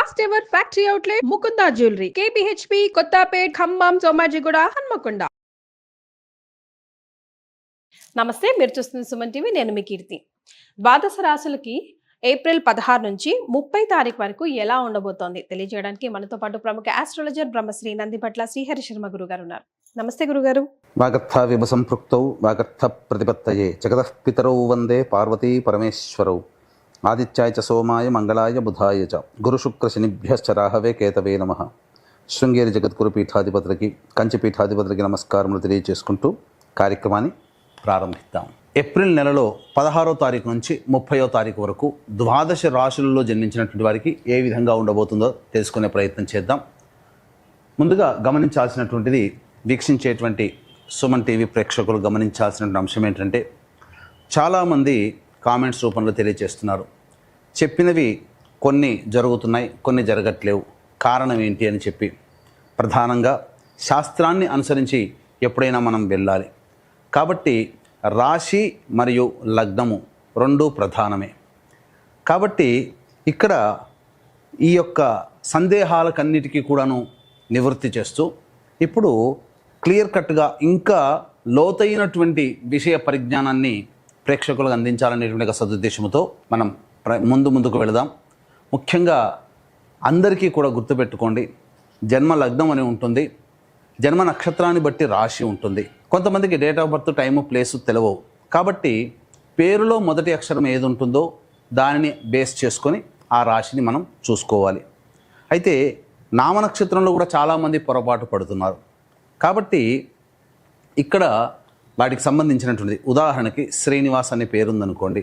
First ever factory outlet Mukunda jewellery KPHB Kothapet Khammam Somajiguda Hanmakonda. నమస్తే, మీరు చూస్తున్న సుమన్ టీవీ. నేను మీ కీర్తి. ద్వాదశ రాశులకి ఏప్రిల్ 16 నుంచి 30 తారీఖు వరకు ఎలా ఉండబోతోంది తెలియజేయడానికి మనతో పాటు ప్రముఖ ఆస్ట్రాలజర్ బ్రహ్మశ్రీ నందిపట్ల శ్రీహరి శర్మ గురుగారు ఉన్నారు. నమస్తే గురుగారు. వాగర్థ విభసంపృక్తౌ వాగర్థ ప్రతిపత్తయే జగతః పితరౌ వందే పార్వతీ పరమేశ్వరౌ ఆదిత్యాయ చ సోమాయ మంగళాయ బుధాయ చ గురుశుక్ర శనిభ్యశ్చ రాహవే కేతవే నమః. శృంగేరి జగద్గురు పీఠాధిపతులకి కంచి పీఠాధిపతులకి నమస్కారములు తెలియజేసుకుంటూ కార్యక్రమాన్ని ప్రారంభిద్దాం. ఏప్రిల్ నెలలో 16వ తారీఖు నుంచి 30వ తారీఖు వరకు ద్వాదశ రాశులలో జన్మించినటువంటి వారికి ఏ విధంగా ఉండబోతుందో తెలుసుకునే ప్రయత్నం చేద్దాం. ముందుగా గమనించాల్సినటువంటిది, వీక్షించేటువంటి సుమన్ టీవీ ప్రేక్షకులు గమనించాల్సినటువంటి అంశం ఏంటంటే, చాలామంది కామెంట్స్ రూపంలో తెలియజేస్తున్నారు, చెప్పినవి కొన్ని జరుగుతున్నాయి, కొన్ని జరగట్లేవు, కారణం ఏంటి అని చెప్పి. ప్రధానంగా శాస్త్రాన్ని అనుసరించి ఎప్పుడైనా మనం వెళ్ళాలి. కాబట్టి రాశి మరియు లగ్నము రెండూ ప్రధానమే. కాబట్టి ఇక్కడ ఈ యొక్క సందేహాలకన్నిటికీ కూడాను నివృత్తి చేస్తూ ఇప్పుడు క్లియర్ కట్గా ఇంకా లోతైనటువంటి విషయ పరిజ్ఞానాన్ని ప్రేక్షకులకు అందించాలనేటువంటి సదుద్దేశంతో మనం ముందుకు వెళదాం. ముఖ్యంగా అందరికీ కూడా గుర్తుపెట్టుకోండి, జన్మ లగ్నం అని ఉంటుంది, జన్మ నక్షత్రాన్ని బట్టి రాశి ఉంటుంది. కొంతమందికి date of birth, time, place తెలియవు. కాబట్టి పేరులో మొదటి అక్షరం ఏది ఉంటుందో దానిని బేస్ చేసుకొని ఆ రాశిని మనం చూసుకోవాలి. అయితే నామనక్షత్రంలో కూడా చాలామంది పొరపాటు పడుతున్నారు. కాబట్టి ఇక్కడ వాటికి సంబంధించినటువంటిది, ఉదాహరణకి శ్రీనివాస్ అనే పేరుందనుకోండి,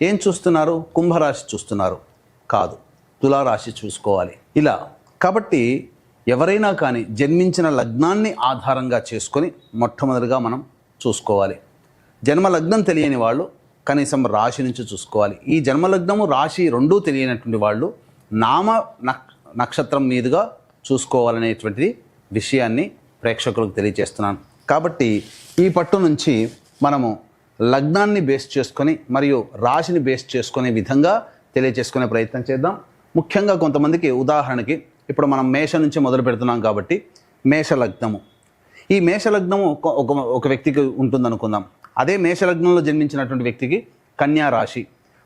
ఏం చూస్తున్నారు? కుంభరాశి చూస్తున్నారు, కాదు, తులారాశి చూసుకోవాలి. ఇలా కాబట్టి ఎవరైనా కానీ జన్మించిన లగ్నాన్ని ఆధారంగా చేసుకొని మొట్టమొదటిగా మనం చూసుకోవాలి. జన్మ లగ్నం తెలియని వాళ్ళు కనీసం రాశి నుంచి చూసుకోవాలి. ఈ జన్మలగ్నము రాశి రెండూ తెలియనటువంటి వాళ్ళు నామ నక్షత్రం మీదుగా చూసుకోవాలనేటువంటిది విషయాన్ని ప్రేక్షకులకు తెలియజేస్తున్నాను. కాబట్టి ఈ పట్టు నుంచి మనము లగ్నాన్ని బేస్ చేసుకొని మరియు రాశిని బేస్ చేసుకునే విధంగా తెలియజేసుకునే ప్రయత్నం చేద్దాం. ముఖ్యంగా కొంతమందికి, ఉదాహరణకి ఇప్పుడు మనం మేష నుంచి మొదలు పెడుతున్నాం కాబట్టి మేషలగ్నము, ఈ మేషలగ్నము ఒక వ్యక్తికి ఉంటుందనుకుందాం. అదే మేషలగ్నంలో జన్మించినటువంటి వ్యక్తికి కన్యా రాశి.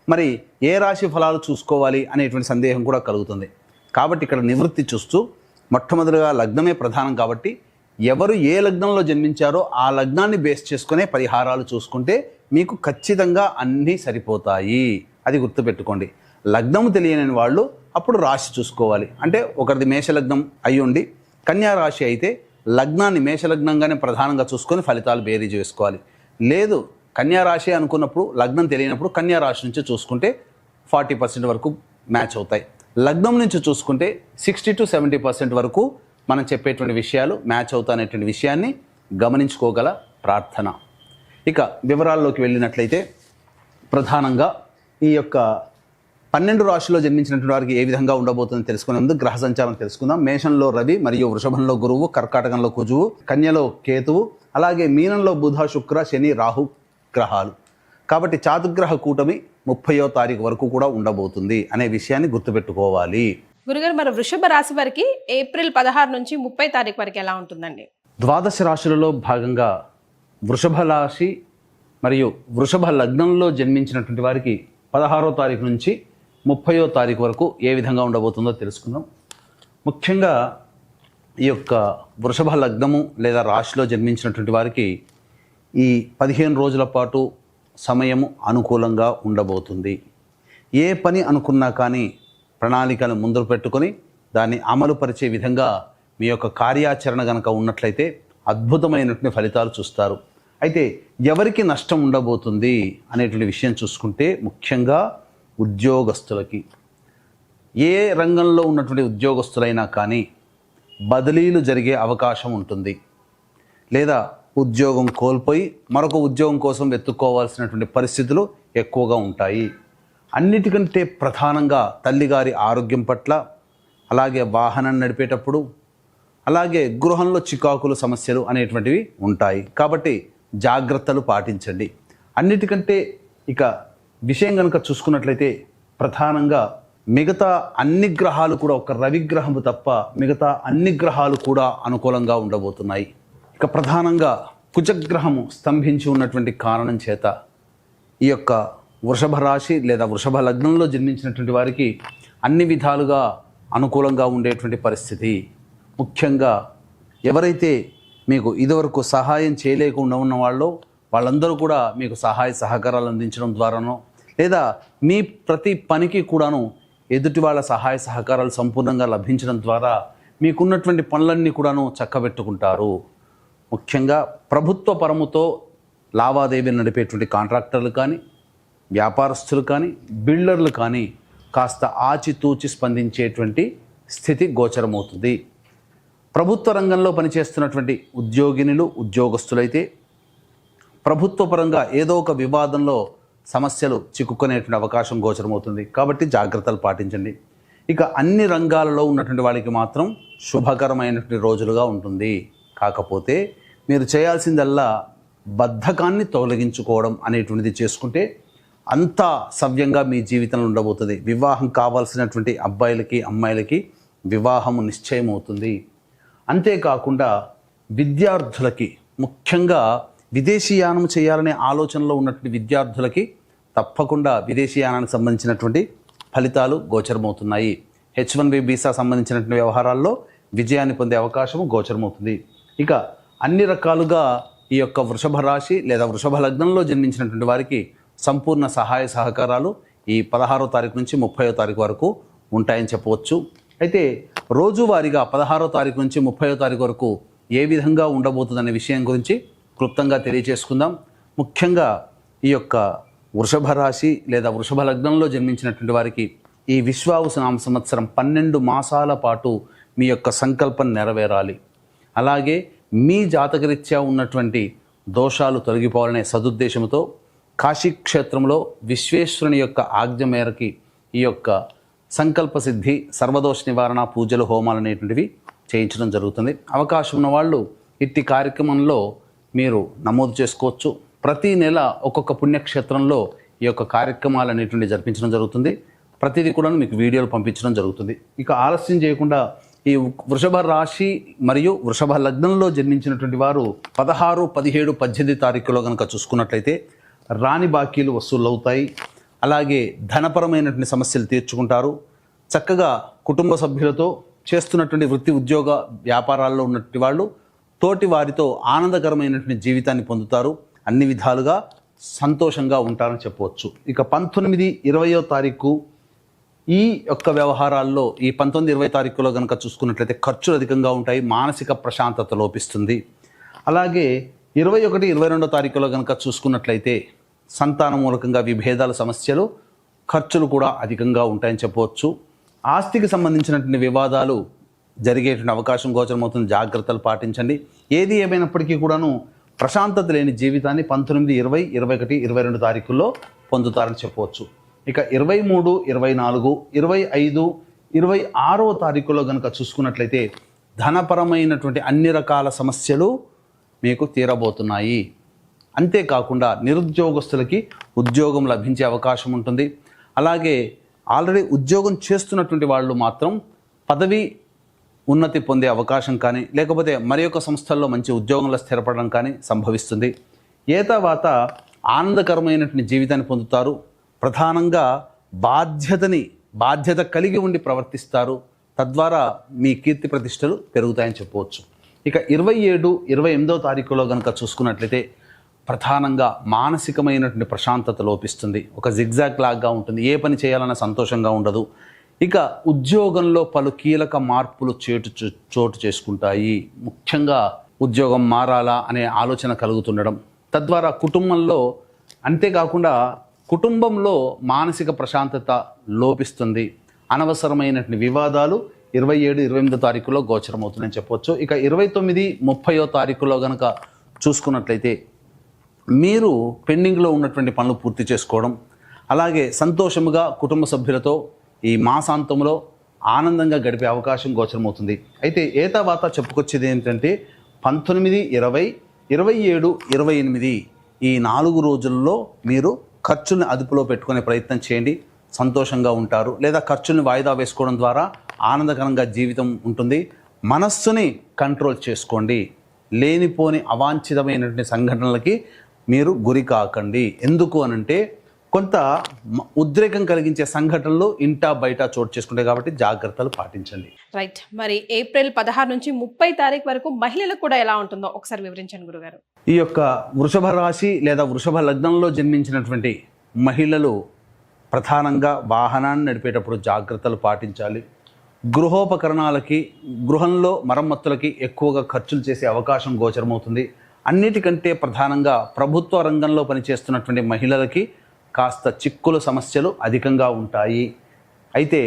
మరి ఏ రాశి ఫలాలు చూసుకోవాలి అనేటువంటి సందేహం కూడా కలుగుతుంది. కాబట్టి ఇక్కడ నివృత్తి చూస్తూ మొట్టమొదటిగా లగ్నమే ప్రధానం. కాబట్టి ఎవరు ఏ లగ్నంలో జన్మించారో ఆ లగ్నాన్ని బేస్ చేసుకునే పరిహారాలు చూసుకుంటే మీకు ఖచ్చితంగా అన్నీ సరిపోతాయి. అది గుర్తుపెట్టుకోండి. లగ్నము తెలియని వాళ్ళు అప్పుడు రాశి చూసుకోవాలి. అంటే ఒకరిది మేషలగ్నం అయి ఉండి కన్యా రాశి అయితే లగ్నాన్ని మేషలగ్నంగానే ప్రధానంగా చూసుకొని ఫలితాలు బేరీజ్ వేసుకోవాలి. లేదు, కన్యా రాశి అనుకున్నప్పుడు లగ్నం తెలియనప్పుడు కన్యా రాశి నుంచి చూసుకుంటే 40% వరకు మ్యాచ్ అవుతాయి. లగ్నం నుంచి చూసుకుంటే 60 to 70% వరకు మనం చెప్పేటువంటి విషయాలు మ్యాచ్ అవుతాయనేటువంటి విషయాన్ని గమనించుకోగల ప్రార్థన. ఇక వివరాల్లోకి వెళ్ళినట్లయితే, ప్రధానంగా ఈ యొక్క 12 రాశిలో జన్మించినటువంటి వారికి ఏ విధంగా ఉండబోతుందని తెలుసుకునే ముందు గ్రహ సంచారం తెలుసుకుందాం. మేషంలో రవి మరియు వృషభంలో గురువు, కర్కాటకంలో కుజువు, కన్యలో కేతువు, అలాగే మీనంలో బుధ, శుక్ర, శని, రాహు గ్రహాలు. కాబట్టి చాతుర్గ్రహ కూటమి 30వ తారీఖు వరకు కూడా ఉండబోతుంది అనే విషయాన్ని గుర్తుపెట్టుకోవాలి. గురుగారు, మరి వృషభ రాశి వారికి ఏప్రిల్ 16 నుంచి 30 తారీఖు వరకు ఎలా ఉంటుందండి? ద్వాదశ రాశులలో భాగంగా వృషభ రాశి మరియు వృషభ లగ్నంలో జన్మించినటువంటి వారికి 16వ తారీఖు నుంచి 30వ తారీఖు వరకు ఏ విధంగా ఉండబోతుందో తెలుసుకుందాం. ముఖ్యంగా ఈ యొక్క వృషభ లగ్నము లేదా రాశిలో జన్మించినటువంటి వారికి ఈ 15 రోజుల పాటు సమయము అనుకూలంగా ఉండబోతుంది. ఏ పని అనుకున్నా కానీ ప్రణాళికను ముందు పెట్టుకొని దాన్ని అమలుపరిచే విధంగా మీ యొక్క కార్యాచరణ కనుక ఉన్నట్లయితే అద్భుతమైనటువంటి ఫలితాలు చూస్తారు. అయితే ఎవరికి నష్టం ఉండబోతుంది అనేటువంటి విషయం చూసుకుంటే, ముఖ్యంగా ఉద్యోగస్తులకి, ఏ రంగంలో ఉన్నటువంటి ఉద్యోగస్తులైనా కానీ బదిలీలు జరిగే అవకాశం ఉంటుంది. లేదా ఉద్యోగం కోల్పోయి మరొక ఉద్యోగం కోసం వెతుక్కోవాల్సినటువంటి పరిస్థితులు ఎక్కువగా ఉంటాయి. అన్నిటికంటే ప్రధానంగా తల్లిగారి ఆరోగ్యం పట్ల, అలాగే వాహనం నడిపేటప్పుడు, అలాగే గృహంలో చికాకులు, సమస్యలు అనేటువంటివి ఉంటాయి. కాబట్టి జాగ్రత్తలు పాటించండి. అన్నిటికంటే ఇక విషయం కనుక చూసుకున్నట్లయితే ప్రధానంగా మిగతా అన్ని గ్రహాలు కూడా ఒక రవిగ్రహము తప్ప మిగతా అన్ని గ్రహాలు కూడా అనుకూలంగా ఉండబోతున్నాయి. ఇక ప్రధానంగా కుజగ్రహము స్తంభించి ఉన్నటువంటి కారణం చేత ఈ యొక్క వృషభ రాశి లేదా వృషభ లగ్నంలో జన్మించినటువంటి వారికి అన్ని విధాలుగా అనుకూలంగా ఉండేటువంటి పరిస్థితి. ముఖ్యంగా ఎవరైతే మీకు ఇదివరకు సహాయం చేయలేకుండా ఉన్న వాళ్ళందరూ కూడా మీకు సహాయ సహకారాలు అందించడం ద్వారానో లేదా మీ ప్రతి పనికి కూడాను ఎదుటి వాళ్ళ సహాయ సహకారాలు సంపూర్ణంగా లభించడం ద్వారా మీకున్నటువంటి పనులన్నీ కూడాను చక్కబెట్టుకుంటారు. ముఖ్యంగా ప్రభుత్వ పరముతో లావాదేవీలు నడిపేటువంటి కాంట్రాక్టర్లు కానీ, వ్యాపారస్తులు కానీ, బిల్డర్లు కానీ కాస్త ఆచితూచి స్పందించేటువంటి స్థితి గోచరమవుతుంది. ప్రభుత్వ రంగంలో పనిచేస్తున్నటువంటి ఉద్యోగస్తులైతే ప్రభుత్వ పరంగా ఏదో ఒక వివాదంలో సమస్యలు చిక్కుకునేటువంటి అవకాశం గోచరమవుతుంది. కాబట్టి జాగ్రత్తలు పాటించండి. ఇక అన్ని రంగాలలో ఉన్నటువంటి వాళ్ళకి మాత్రం శుభకరమైనటువంటి రోజులుగా ఉంటుంది. కాకపోతే మీరు చేయాల్సిందల్లా బద్ధకాన్ని తొలగించుకోవడం అనేటువంటిది చేసుకుంటే అంతా సవ్యంగా మీ జీవితంలో ఉండబోతుంది. వివాహం కావాల్సినటువంటి అబ్బాయిలకి అమ్మాయిలకి వివాహము నిశ్చయమవుతుంది. అంతేకాకుండా విద్యార్థులకి, ముఖ్యంగా విదేశీయానం చేయాలనే ఆలోచనలో ఉన్నటువంటి విద్యార్థులకి తప్పకుండా విదేశీయానానికి సంబంధించినటువంటి ఫలితాలు గోచరమవుతున్నాయి. H1B వీసా సంబంధించినటువంటి వ్యవహారాల్లో విజయాన్ని పొందే అవకాశము గోచరమవుతుంది. ఇక అన్ని రకాలుగా ఈ యొక్క వృషభ రాశి లేదా వృషభ లగ్నంలో జన్మించినటువంటి వారికి సంపూర్ణ సహాయ సహకారాలు ఈ 16వ తారీఖు నుంచి 30వ తారీఖు వరకు ఉంటాయని చెప్పవచ్చు. అయితే రోజువారీగా 16వ తారీఖు నుంచి 30వ తారీఖు వరకు ఏ విధంగా ఉండబోతుందనే విషయం గురించి క్లుప్తంగా తెలియజేసుకుందాం. ముఖ్యంగా ఈ యొక్క వృషభ రాశి లేదా వృషభ లగ్నంలో జన్మించినటువంటి వారికి ఈ విశ్వావసునామ సంవత్సరం 12 మాసాల పాటు మీ యొక్క సంకల్పం నెరవేరాలి. అలాగే మీ జాతకరీత్యా ఉన్నటువంటి దోషాలు తొలగిపోవాలనే సదుద్దేశంతో కాశీక్షేత్రంలో విశ్వేశ్వరుని యొక్క ఆజ్ఞ మేరకి ఈ యొక్క సంకల్ప సిద్ధి, సర్వదోష నివారణ పూజలు, హోమాలు అనేటువంటివి చేయించడం జరుగుతుంది. అవకాశం ఉన్న వాళ్ళు ఇట్టి కార్యక్రమంలో మీరు నమోదు చేసుకోవచ్చు. ప్రతి నెల ఒక్కొక్క పుణ్యక్షేత్రంలో ఈ యొక్క కార్యక్రమాలు అనేటువంటివి జరిపించడం జరుగుతుంది. ప్రతిదీ కూడా మీకు వీడియోలు పంపించడం జరుగుతుంది. ఇక ఆలస్యం చేయకుండా ఈ వృషభ రాశి మరియు వృషభ లగ్నంలో జన్మించినటువంటి వారు 16, 17, 18 తారీఖులో కనుక చూసుకున్నట్లయితే రాని బాకీలు వసూలవుతాయి. అలాగే ధనపరమైనటువంటి సమస్యలు తీర్చుకుంటారు. చక్కగా కుటుంబ సభ్యులతో చేస్తున్నటువంటి వృత్తి ఉద్యోగ వ్యాపారాల్లో ఉన్నటువంటి వాళ్ళు తోటి వారితో ఆనందకరమైనటువంటి జీవితాన్ని పొందుతారు. అన్ని విధాలుగా సంతోషంగా ఉంటారని చెప్పవచ్చు. ఇక 19, 20వ తారీఖు ఈ యొక్క వ్యవహారాల్లో ఈ 19, 20 తారీఖులో కనుక చూసుకున్నట్లయితే ఖర్చులు అధికంగా ఉంటాయి. మానసిక ప్రశాంతత లోపిస్తుంది. అలాగే 21, 22వ తారీఖులో కనుక చూసుకున్నట్లయితే సంతాన మూలకంగా విభేదాల సమస్యలు, ఖర్చులు కూడా అధికంగా ఉంటాయని చెప్పవచ్చు. ఆస్తికి సంబంధించినటువంటి వివాదాలు జరిగేటువంటి అవకాశం గోచరమవుతుంది. జాగ్రత్తలు పాటించండి. ఏది ఏమైనప్పటికీ కూడాను ప్రశాంతత లేని జీవితాన్ని 19, 20, 21, 22 తారీఖుల్లో పొందుతారని చెప్పవచ్చు. ఇక 23, 24, 25, 26వ తారీఖులో కనుక చూసుకున్నట్లయితే ధనపరమైనటువంటి అన్ని రకాల సమస్యలు మీకు తీరబోతున్నాయి. అంతేకాకుండా నిరుద్యోగస్తులకి ఉద్యోగం లభించే అవకాశం ఉంటుంది. అలాగే ఆల్రెడీ ఉద్యోగం చేస్తున్నటువంటి వాళ్ళు మాత్రం పదవి ఉన్నతి పొందే అవకాశం కానీ లేకపోతే మరి యొక్క సంస్థల్లో మంచి ఉద్యోగంలో స్థిరపడడం కానీ సంభవిస్తుంది. ఏతావాత ఆనందకరమైనటువంటి జీవితాన్ని పొందుతారు. ప్రధానంగా బాధ్యత కలిగి ఉండి ప్రవర్తిస్తారు. తద్వారా మీ కీర్తి ప్రతిష్టలు పెరుగుతాయని చెప్పవచ్చు. ఇక 27, 28వ తారీఖులో కనుక చూసుకున్నట్లయితే ప్రధానంగా మానసికమైనటువంటి ప్రశాంతత లోపిస్తుంది. ఒక జిగ్జాగ్ లాగా ఉంటుంది. ఏ పని చేయాలన్నా సంతోషంగా ఉండదు. ఇక ఉద్యోగంలో పలు కీలక మార్పులు చోటు చేసుకుంటాయి. ముఖ్యంగా ఉద్యోగం మారాలా అనే ఆలోచన కలుగుతుండడం, తద్వారా కుటుంబంలో, అంతేకాకుండా కుటుంబంలో మానసిక ప్రశాంతత లోపిస్తుంది. అనవసరమైనటువంటి వివాదాలు 27, 28వ తారీఖులో గోచరమవుతుందని చెప్పవచ్చు. ఇక 29, 30వ తారీఖులో కనుక చూసుకున్నట్లయితే మీరు పెండింగ్లో ఉన్నటువంటి పనులు పూర్తి చేసుకోవడం, అలాగే సంతోషముగా కుటుంబ సభ్యులతో ఈ మాసాంతంలో ఆనందంగా గడిపే అవకాశం గోచరమవుతుంది. అయితే ఏతావాత చెప్పుకొచ్చేది ఏంటంటే 19, 20, 27, 28 ఈ 4 రోజుల్లో మీరు ఖర్చుల్ని అదుపులో పెట్టుకునే ప్రయత్నం చేయండి. సంతోషంగా ఉంటారు, లేదా ఖర్చుల్ని వాయిదా వేసుకోవడం ద్వారా ఆనందకరంగా జీవితం ఉంటుంది. మనస్సుని కంట్రోల్ చేసుకోండి. లేనిపోని అవాంఛితమైనటువంటి సంఘటనలకి మీరు గురి కాకండి. ఎందుకు అనంటే కొంత ఉద్రేకం కలిగించే సంఘటనలు ఇంటా బయట చోటు చేసుకుంటాయి కాబట్టి జాగ్రత్తలు పాటించండి. రైట్. మరి ఏప్రిల్ 16 నుంచి 30 తారీఖు వరకు మహిళలకు కూడా ఎలా ఉంటుందో ఒకసారి వివరించండి గురుగారు. ఈ యొక్క వృషభ రాశి లేదా వృషభ లగ్నంలో జన్మించినటువంటి మహిళలు ప్రధానంగా వాహనాన్ని నడిపేటప్పుడు జాగ్రత్తలు పాటించాలి. గృహోపకరణాలకి, గృహంలో మరమ్మతులకి ఎక్కువగా ఖర్చులు చేసే అవకాశం గోచరమవుతుంది. అన్నిటికంటే ప్రధానంగా ప్రభుత్వ రంగంలో పనిచేస్తున్నటువంటి మహిళలకి కాస్త చిక్కుల సమస్యలు అధికంగా ఉంటాయి. అయితే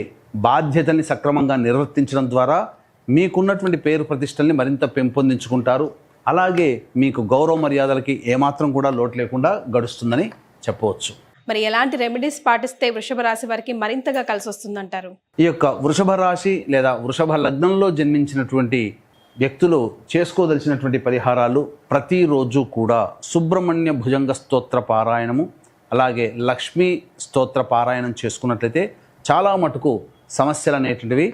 బాధ్యతని సక్రమంగా నిర్వర్తించడం ద్వారా మీకున్నటువంటి పేరు ప్రతిష్టల్ని మరింత పెంపొందించుకుంటారు. అలాగే మీకు గౌరవ మర్యాదలకి ఏమాత్రం కూడా లోటు లేకుండా గడుస్తుందని చెప్పవచ్చు. మరి ఎలాంటి రెమెడీస్ పాటిస్తే వృషభ రాశి వారికి మరింతగా కలిసి వస్తుందంటారు? ఈ యొక్క వృషభ రాశి లేదా వృషభ లగ్నంలో జన్మించినటువంటి వ్యక్తులు చేసుకోదలిచినటువంటి పరిహారాలు ప్రతిరోజు కూడా సుబ్రహ్మణ్య భుజంగ స్తోత్ర పారాయణము, అలాగే లక్ష్మీ స్తోత్ర పారాయణం చేసుకున్నట్లయితే చాలా మటుకు సమస్యలు అనేటువంటివి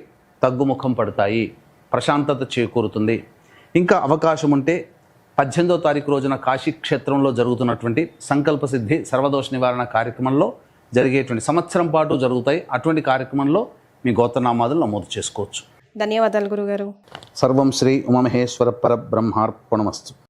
తగ్గుముఖం పడతాయి, ప్రశాంతత చేకూరుతుంది. ఇంకా అవకాశం ఉంటే 18వ తారీఖు రోజున కాశీ క్షేత్రంలో జరుగుతున్నటువంటి సంకల్ప సిద్ధి సర్వదోష నివారణ కార్యక్రమంలో జరిగేటువంటి సంవత్సరం పాటు జరుగుతాయి. అటువంటి కార్యక్రమంలో మీ గోత్రనామాదులు నమోదు చేసుకోవచ్చు. ధన్యవాదాలు గురుగారు. సర్వం శ్రీ ఉమామహేశ్వర పరబ్రహ్మార్పణమస్తు.